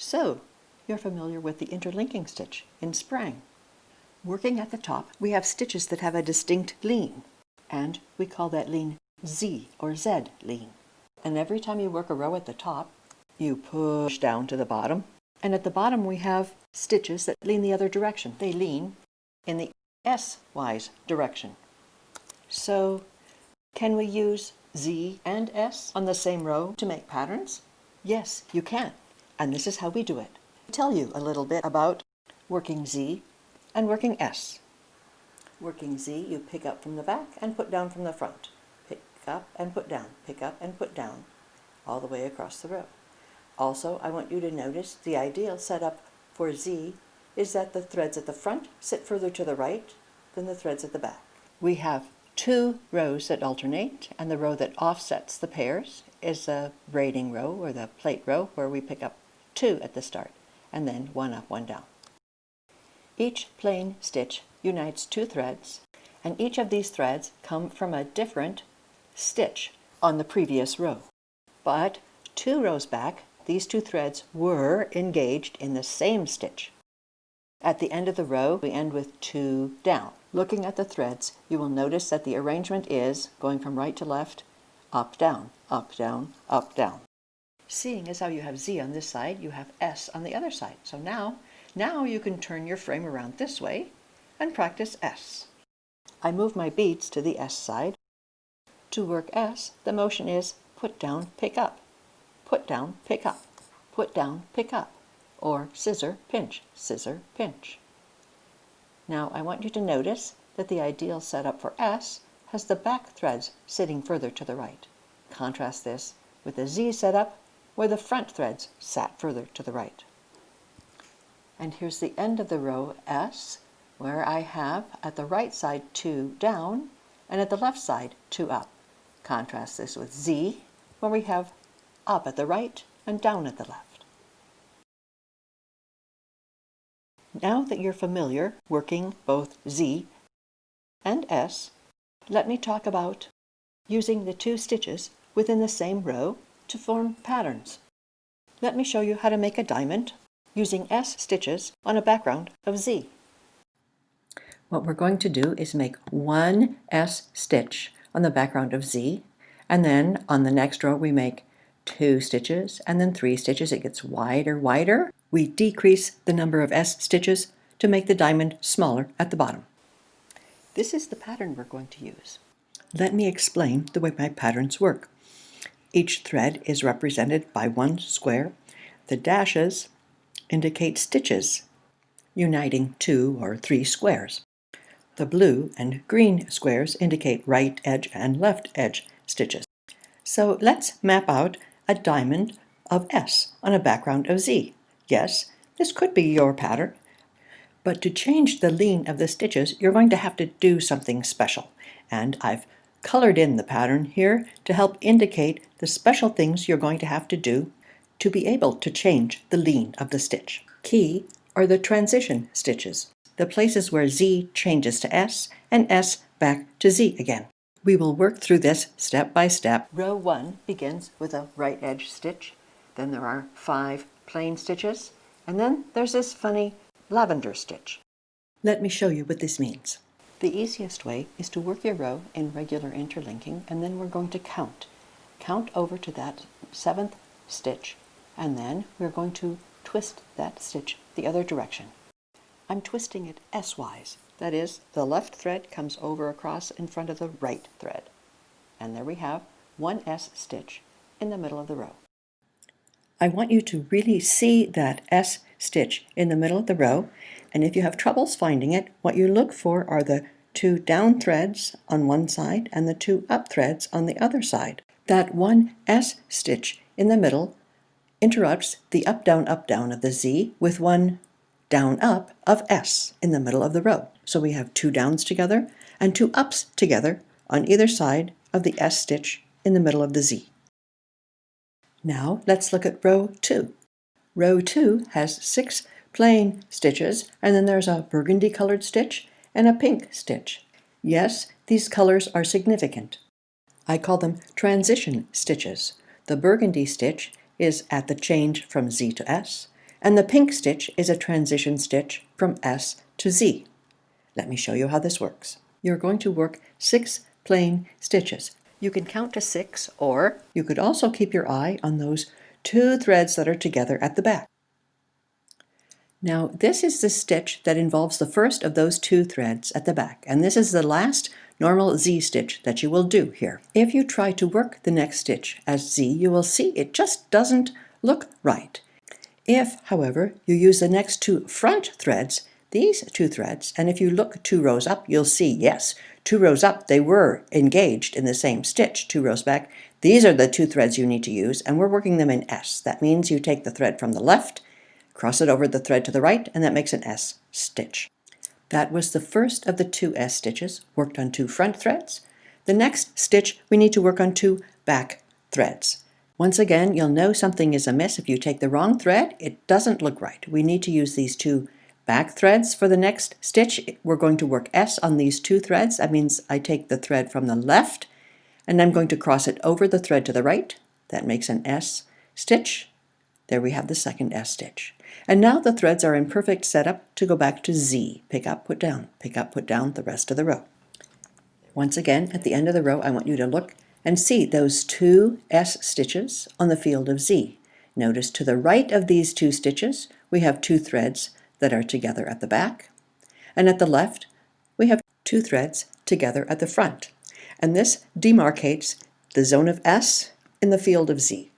So, you're familiar with the interlinking stitch in Sprang. Working at the top, we have stitches that have a distinct lean, and we call that lean Z or Z lean. And every time you work a row at the top, you push down to the bottom, and at the bottom we have stitches that lean the other direction. They lean in the S-wise direction. So, can we use Z and S on the same row to make patterns? Yes, you can. And this is how we do it. I'll tell you a little bit about working Z and working S. Working Z, you pick up from the back and put down from the front. Pick up and put down, pick up and put down, all the way across the row. Also, I want you to notice the ideal setup for Z is that the threads at the front sit further to the right than the threads at the back. We have 2 rows that alternate, and the row that offsets the pairs is the braiding row or the plait row, where we pick up 2 at the start and then 1 up, 1 down. Each plain stitch unites 2 threads, and each of these threads come from a different stitch on the previous row. But 2 rows back, these 2 threads were engaged in the same stitch. At the end of the row, we end with 2 down. Looking at the threads, you will notice that the arrangement is going from right to left, up, down, up, down, up, down. Seeing as how you have Z on this side, you have S on the other side. So now you can turn your frame around this way and practice S. I move my beads to the S side. To work S, the motion is put down, pick up, put down, pick up, put down, pick up, or scissor, pinch, scissor, pinch. Now I want you to notice that the ideal setup for S has the back threads sitting further to the right. Contrast this with the Z setup, where the front threads sat further to the right. And here's the end of the row S, where I have at the right side 2 down, and at the left side 2 up. Contrast this with Z, where we have up at the right and down at the left. Now that you're familiar working both Z and S, let me talk about using the 2 stitches within the same row to form patterns. Let me show you how to make a diamond using S stitches on a background of Z. What we're going to do is make 1 S stitch on the background of Z, and then on the next row we make 2 stitches and then 3 stitches. It gets wider. We decrease the number of S stitches to make the diamond smaller at the bottom. This is the pattern we're going to use. Let me explain the way my patterns work. Each thread is represented by 1 square. The dashes indicate stitches uniting 2 or 3 squares. The blue and green squares indicate right edge and left edge stitches. So let's map out a diamond of S on a background of Z. Yes, this could be your pattern, but to change the lean of the stitches, you're going to have to do something special. And I've colored in the pattern here to help indicate the special things you're going to have to do to be able to change the lean of the stitch. Key are the transition stitches, the places where Z changes to S and S back to Z again. We will work through this step by step. Row 1 begins with a right edge stitch, then there are 5 plain stitches, and then there's this funny lavender stitch. Let me show you what this means. The easiest way is to work your row in regular interlinking, and then we're going to count. Count over to that 7th stitch, and then we're going to twist that stitch the other direction. I'm twisting it S-wise. That is, the left thread comes over across in front of the right thread. And there we have 1 S stitch in the middle of the row. I want you to really see that S stitch in the middle of the row, and if you have troubles finding it, what you look for are the 2 down threads on one side and the 2 up threads on the other side. That 1 S stitch in the middle interrupts the up down of the Z with 1 down up of S in the middle of the row. So we have 2 downs together and 2 ups together on either side of the S stitch in the middle of the Z. Now let's look at row 2. Row 2 has 6 plain stitches, and then there's a burgundy colored stitch and a pink stitch. Yes, these colors are significant. I call them transition stitches. The burgundy stitch is at the change from Z to S, And the pink stitch is a transition stitch from S to Z. Let me show you how this works. You're going to work 6 plain stitches. You can count to 6, or you could also keep your eye on those 2 threads that are together at the back. Now, this is the stitch that involves the first of those 2 threads at the back, and this is the last normal Z stitch that you will do here. If you try to work the next stitch as Z, you will see it just doesn't look right. If, however, you use the next 2 front threads, these 2 threads, and if you look 2 rows up, you'll see, yes, 2 rows up, they were engaged in the same stitch. 2 rows back, these are the 2 threads you need to use, and we're working them in S. That means you take the thread from the left, cross it over the thread to the right, and that makes an S stitch. That was the first of the 2 S stitches, worked on 2 front threads. The next stitch, we need to work on 2 back threads. Once again, you'll know something is amiss if you take the wrong thread. It doesn't look right. We need to use these 2 back threads for the next stitch. We're going to work S on these 2 threads. That means I take the thread from the left, and I'm going to cross it over the thread to the right. That makes an S stitch. There we have the second S stitch. And now the threads are in perfect setup to go back to Z. Pick up, put down the rest of the row. Once again, at the end of the row, I want you to look and see those 2 S stitches on the field of Z. Notice to the right of these 2 stitches, we have 2 threads that are together at the back. And at the left, we have 2 threads together at the front. And this demarcates the zone of S in the field of Z.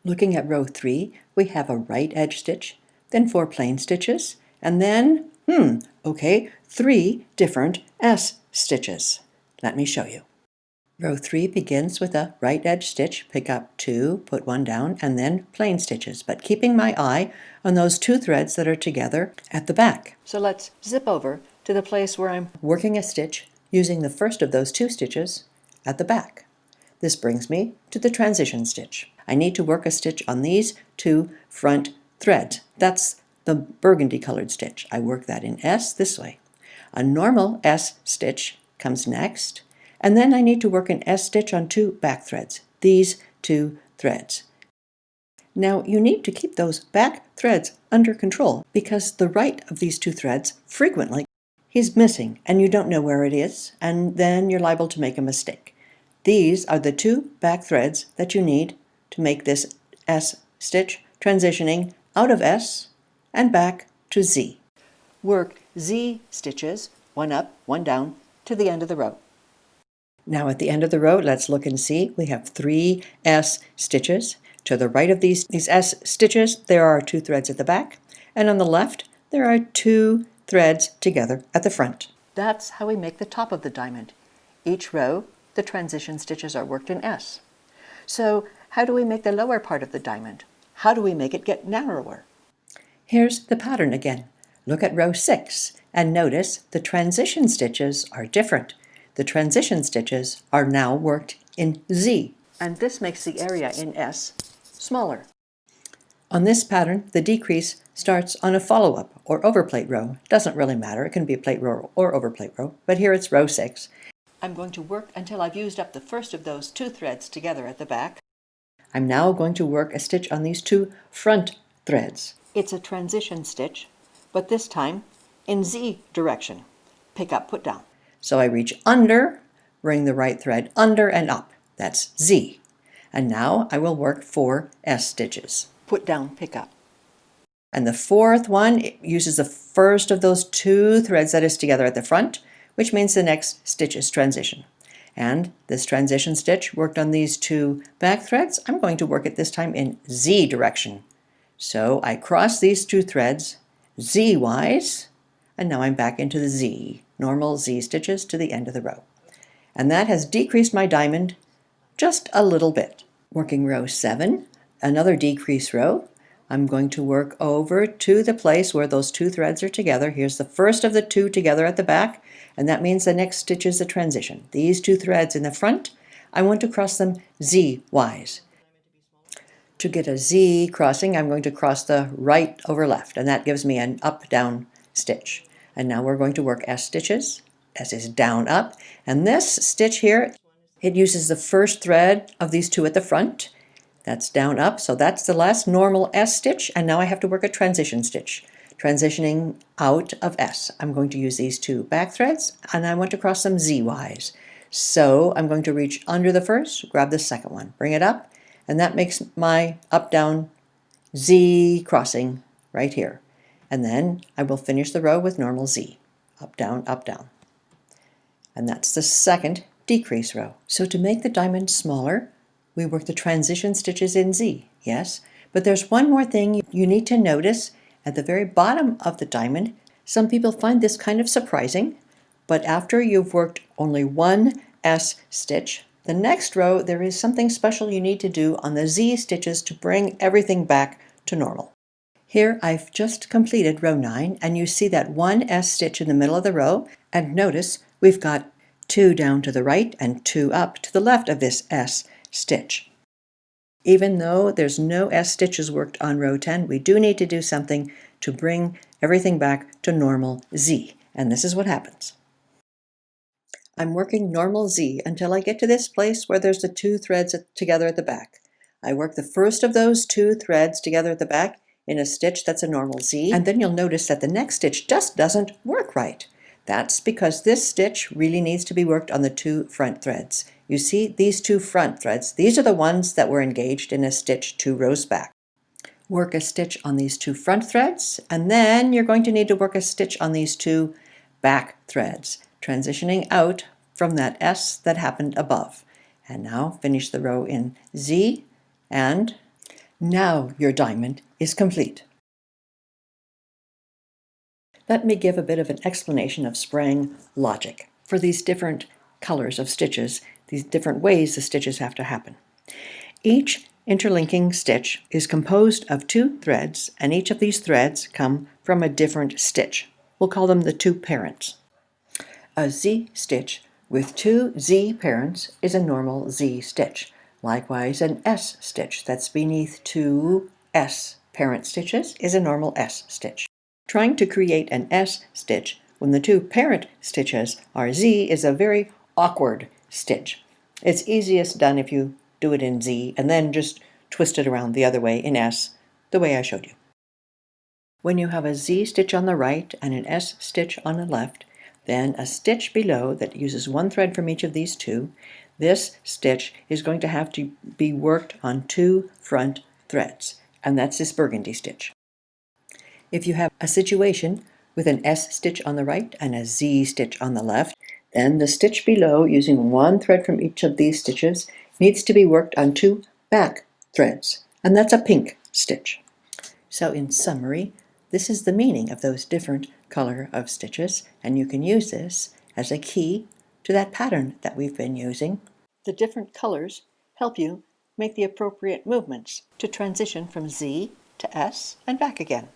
Looking at row 3, we have a right edge stitch, then 4 plain stitches, and then, 3 different S stitches. Let me show you. Row 3 begins with a right edge stitch, pick up 2, put 1 down, and then plain stitches, but keeping my eye on those 2 threads that are together at the back. So let's zip over to the place where I'm working a stitch using the first of those 2 stitches at the back. This brings me to the transition stitch. I need to work a stitch on these 2 front threads. That's the burgundy colored stitch. I work that in S this way. A normal S stitch comes next, and then I need to work an S stitch on 2 back threads, these 2 threads. Now you need to keep those back threads under control because the right of these 2 threads frequently is missing and you don't know where it is, and then you're liable to make a mistake. These are the 2 back threads that you need to make this S stitch transitioning out of S and back to Z. Work Z stitches, 1 up, 1 down, to the end of the row. Now at the end of the row, let's look and see. We have 3 S stitches. To the right of these S stitches, there are 2 threads at the back, and on the left, there are 2 threads together at the front. That's how we make the top of the diamond. Each row, the transition stitches are worked in S. So how do we make the lower part of the diamond? How do we make it get narrower? Here's the pattern again. Look at row 6 and notice the transition stitches are different. The transition stitches are now worked in Z. And this makes the area in S smaller. On this pattern, the decrease starts on a follow-up or overplate row. Doesn't really matter. It can be a plate row or overplate row, but here it's row 6. I'm going to work until I've used up the first of those 2 threads together at the back. I'm now going to work a stitch on these 2 front threads. It's a transition stitch, but this time in Z direction. Pick up, put down. So I reach under, bring the right thread under and up. That's Z. And now I will work 4 S stitches. Put down, pick up. And the 4th one uses the first of those 2 threads that is together at the front, which means the next stitch is transition. And this transition stitch worked on these 2 back threads. I'm going to work it this time in Z direction. So I cross these 2 threads Z-wise, and now I'm back into the Z, normal Z stitches to the end of the row. And that has decreased my diamond just a little bit. Working row 7, another decrease row. I'm going to work over to the place where those 2 threads are together. Here's the first of the 2 together at the back, and that means the next stitch is the transition. These 2 threads in the front, I want to cross them Z-wise. To get a Z crossing, I'm going to cross the right over left, and that gives me an up-down stitch. And now we're going to work S stitches. S is down, up, and this stitch here, it uses the first thread of these 2 at the front. That's down, up, so that's the last normal S stitch, and now I have to work a transition stitch. Transitioning out of S. I'm going to use these two back threads, and I want to cross them Z-wise. So I'm going to reach under the first, grab the second one, bring it up, and that makes my up-down Z crossing right here. And then I will finish the row with normal Z. Up, down, up, down. And that's the second decrease row. So to make the diamond smaller, we work the transition stitches in Z, yes? But there's one more thing you need to notice at the very bottom of the diamond. Some people find this kind of surprising, but after you've worked only one S stitch, the next row there is something special you need to do on the Z stitches to bring everything back to normal. Here I've just completed row 9, and you see that one S stitch in the middle of the row, and notice we've got 2 down to the right and 2 up to the left of this S stitch. Even though there's no S stitches worked on row 10, we do need to do something to bring everything back to normal Z, and this is what happens. I'm working normal Z until I get to this place where there's the 2 threads together at the back. I work the first of those 2 threads together at the back in a stitch that's a normal Z, and then you'll notice that the next stitch just doesn't work right. That's because this stitch really needs to be worked on the 2 front threads. You see these 2 front threads, these are the ones that were engaged in a stitch 2 rows back. Work a stitch on these 2 front threads, and then you're going to need to work a stitch on these 2 back threads, transitioning out from that S that happened above. And now finish the row in Z, and now your diamond is complete. Let me give a bit of an explanation of sprang logic for these different colors of stitches, these different ways the stitches have to happen. Each interlinking stitch is composed of 2 threads, and each of these threads come from a different stitch. We'll call them the 2 parents. A Z stitch with 2 Z parents is a normal Z stitch. Likewise, an S stitch that's beneath 2 S parent stitches is a normal S stitch. Trying to create an S stitch when the 2 parent stitches are Z is a very awkward stitch. It's easiest done if you do it in Z and then just twist it around the other way in S, the way I showed you. When you have a Z stitch on the right and an S stitch on the left, then a stitch below that uses 1 thread from each of these 2, this stitch is going to have to be worked on 2 front threads, and that's this burgundy stitch. If you have a situation with an S stitch on the right and a Z stitch on the left, then the stitch below, using 1 thread from each of these stitches, needs to be worked on 2 back threads, and that's a pink stitch. So in summary, this is the meaning of those different color of stitches, and you can use this as a key to that pattern that we've been using. The different colors help you make the appropriate movements to transition from Z to S and back again.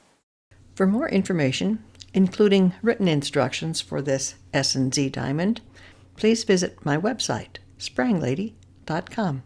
For more information, including written instructions for this S&Z diamond, please visit my website, spranglady.com.